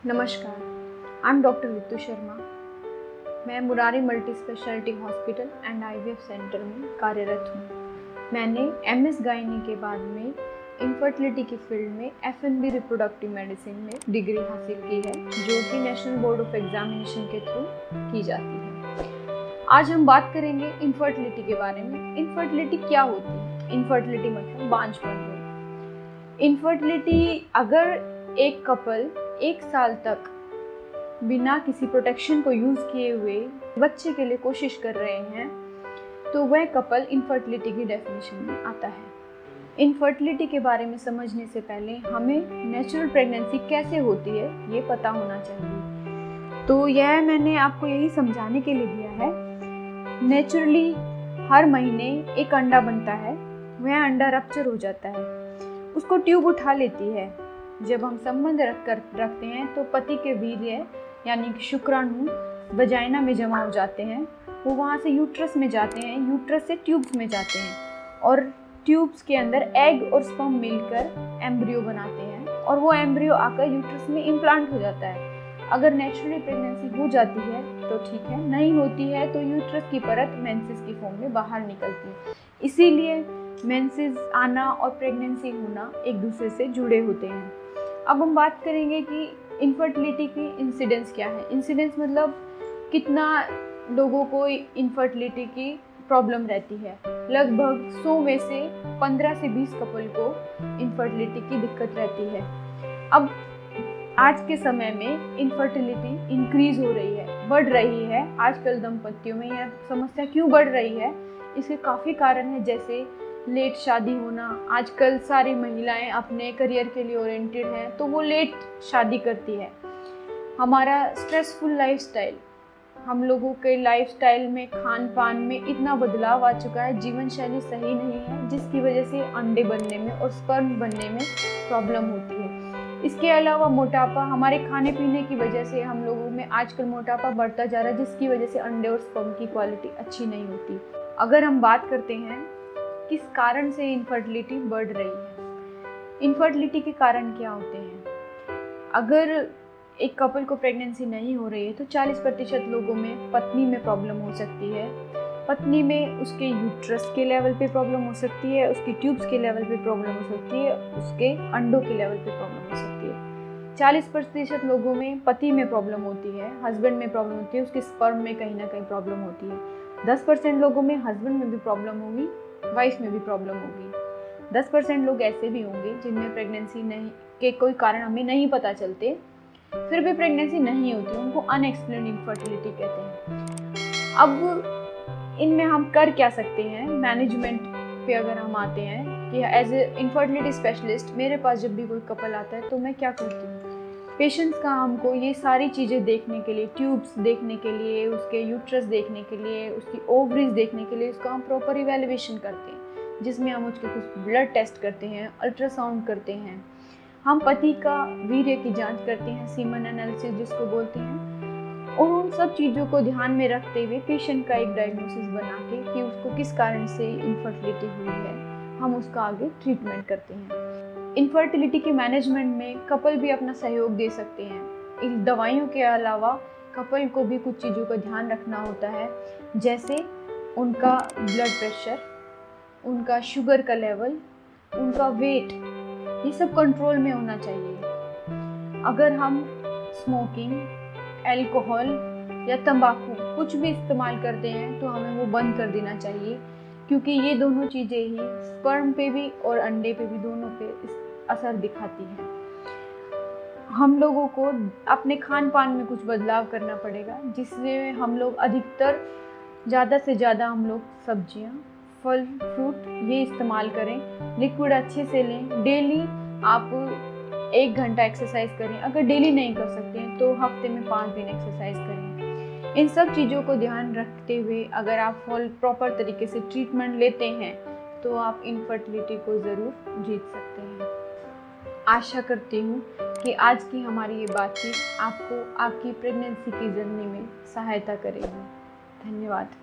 नमस्कार, I am doctor Ritu Sharma. मैं Murari multi speciality hospital and IVF centre में कार्यरत हूँ। मैंने एमएस गायनी के बाद में इनफर्टिलिटी की फील्ड में एफएनबी रिप्रोडक्टिव मेडिसिन में डिग्री हासिल की है, जो कि नेशनल बोर्ड ऑफ एग्जामिनेशन के थ्रू की जाती है। आज हम बात करेंगे इनफर्टिलिटी के बारे में। इनफर्टिलिटी क्या होती है? इनफर्टिलिटी मतलब बांझपन। इनफर्टिलिटी अगर एक कपल 1 साल तक बिना किसी प्रोटेक्शन को यूज़ किए हुए बच्चे के लिए कोशिश कर रहे हैं, तो वह कपल इनफर्टिलिटी की डेफिनेशन में आता है। इनफर्टिलिटी के बारे में समझने से पहले हमें नेचुरल प्रेगनेंसी कैसे होती है ये पता होना चाहिए। तो यह मैंने आपको यही समझाने के लिए दिया है। नेचुरली हर महीने एक अंडा बनता है, वह अंडा रप्चर हो जाता है, उसको ट्यूब उठा लेती है। जब हम संबंध रखते हैं तो पति के वीर्य यानी कि शुक्राणु वजाइना में जमा हो जाते हैं, वो वहाँ से यूट्रस में जाते हैं, यूट्रस से ट्यूब्स में जाते हैं और ट्यूब्स के अंदर एग और स्पर्म मिलकर एम्ब्रियो बनाते हैं और वो एम्ब्रियो आकर यूट्रस में इम्प्लांट हो जाता है। अगर नेचुरली प्रेगनेंसी हो जाती है तो ठीक है, नहीं होती है तो यूट्रस की परत मेंसेस की फॉर्म में बाहर निकलती है। इसीलिए मेंसेस आना और प्रेगनेंसी होना एक दूसरे से जुड़े होते हैं। अब हम बात करेंगे कि इनफर्टिलिटी की इंसिडेंस क्या है। इंसिडेंस मतलब कितना लोगों को इनफर्टिलिटी की प्रॉब्लम रहती है। लगभग 100 में से 15 से 20 कपल को इनफर्टिलिटी की दिक्कत रहती है। अब आज के समय में इनफर्टिलिटी इंक्रीज हो रही है, बढ़ रही है। आजकल दंपतियों में यह समस्या क्यों बढ़ रही है, इसके काफ़ी कारण है, जैसे लेट शादी होना। आजकल सारी महिलाएं अपने करियर के लिए ओरिएंटेड हैं, तो वो लेट शादी करती है। हमारा स्ट्रेसफुल लाइफस्टाइल, हम लोगों के लाइफस्टाइल में, खान पान में इतना बदलाव आ चुका है, जीवन शैली सही नहीं है, जिसकी वजह से अंडे बनने में और स्पर्म बनने में प्रॉब्लम होती है। इसके अलावा मोटापा, हमारे खाने पीने की वजह से हम लोगों में आजकल मोटापा बढ़ता जा रहा है, जिसकी वजह से अंडे और स्पर्म की क्वालिटी अच्छी नहीं होती। अगर हम बात करते हैं किस कारण से इनफर्टिलिटी बढ़ रही है, इनफर्टिलिटी के कारण क्या होते हैं। अगर एक कपल को प्रेगनेंसी नहीं हो रही है तो 40% लोगों में पत्नी में प्रॉब्लम हो सकती है। पत्नी में उसके यूट्रस के लेवल पे प्रॉब्लम हो सकती है, उसकी ट्यूब्स के लेवल पे प्रॉब्लम हो सकती है, उसके अंडों के लेवल पे प्रॉब्लम हो सकती है। 40% लोगों में पति में प्रॉब्लम होती है, हस्बैंड में प्रॉब्लम होती है, उसके स्पर्म में कहीं ना कहीं प्रॉब्लम होती है। 10% लोगों में हस्बैंड में भी प्रॉब्लम होगी, वाइफ में भी प्रॉब्लम होगी। 10% लोग ऐसे भी होंगे जिनमें प्रेगनेंसी नहीं के कोई कारण हमें नहीं पता चलते, फिर भी प्रेगनेंसी नहीं होती, उनको अनएक्सप्लेन्ड इनफर्टिलिटी कहते हैं। अब इनमें हम कर क्या सकते हैं, मैनेजमेंट पे अगर हम आते हैं कि एज ए इनफर्टिलिटी स्पेशलिस्ट मेरे पास जब भी कोई कपल आता है तो मैं क्या करती हूँ। पेशेंट्स का हमको ये सारी चीज़ें देखने के लिए, ट्यूब्स देखने के लिए, उसके यूट्रस देखने के लिए, उसकी ओवरीज देखने के लिए उसका हम प्रॉपर इवैल्यूएशन करते हैं, जिसमें हम उसके कुछ ब्लड टेस्ट करते हैं, अल्ट्रासाउंड करते हैं, हम पति का वीर्य की जांच करते हैं, सीमन एनालिसिस जिसको बोलते हैं, और उन सब चीज़ों को ध्यान में रखते हुए पेशेंट का एक डायग्नोसिस बना के कि उसको किस कारण से इनफर्टिलिटी हुई है, हम उसका आगे ट्रीटमेंट करते हैं। इनफर्टिलिटी के मैनेजमेंट में कपल भी अपना सहयोग दे सकते हैं। इन दवाइयों के अलावा कपल को भी कुछ चीज़ों का ध्यान रखना होता है, जैसे उनका ब्लड प्रेशर, उनका शुगर का लेवल, उनका वेट, ये सब कंट्रोल में होना चाहिए। अगर हम स्मोकिंग, अल्कोहल या तंबाकू कुछ भी इस्तेमाल करते हैं तो हमें वो बंद कर देना चाहिए, क्योंकि ये दोनों चीज़ें ही स्पर्म पे भी और अंडे पे भी दोनों पे असर दिखाती हैं। हम लोगों को अपने खान पान में कुछ बदलाव करना पड़ेगा, जिससे हम लोग अधिकतर ज़्यादा से ज़्यादा हम लोग सब्जियां, फल, फ्रूट ये इस्तेमाल करें। लिक्विड अच्छे से लें। डेली आप 1 घंटा एक्सरसाइज करें। अगर डेली नहीं कर सकते हैं तो हफ्ते में 5 दिन एक्सरसाइज करें। इन सब चीज़ों को ध्यान रखते हुए अगर आप प्रॉपर तरीके से ट्रीटमेंट लेते हैं तो आप इनफर्टिलिटी को ज़रूर जीत सकते हैं। आशा करती हूँ कि आज की हमारी ये बातचीत आपको आपकी प्रेगनेंसी की जर्नी में सहायता करेगी। धन्यवाद।